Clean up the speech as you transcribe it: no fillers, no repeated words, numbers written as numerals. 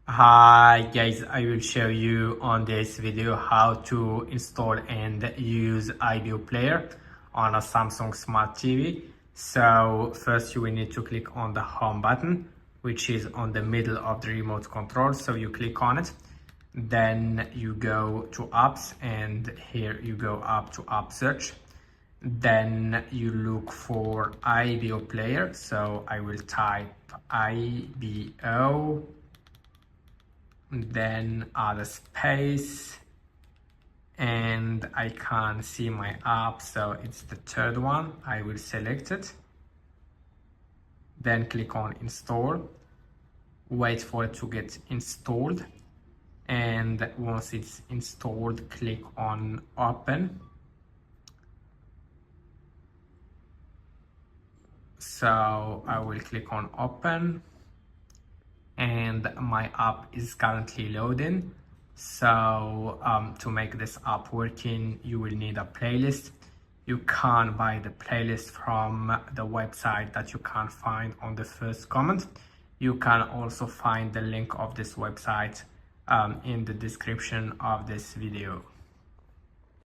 Hi guys, I will show you on this video how to install and use IBO Player on a Samsung Smart TV. So first you will need to click on the home button, which is on the middle of the remote control. So you click on it, then you go to apps, and here you go up to app search. Then you look for IBO Player. So I will type IBO, then add a space, and I can't see my app, so it's the third one. I will select it, then click on install, wait for it to get installed, and once it's installed, click on open. So I will click on open, and my app is currently loading. So to make this app working, you will need a playlist. You can't buy the playlist from the website that you can't find on the first comment. You can also find the link of this website in the description of this video.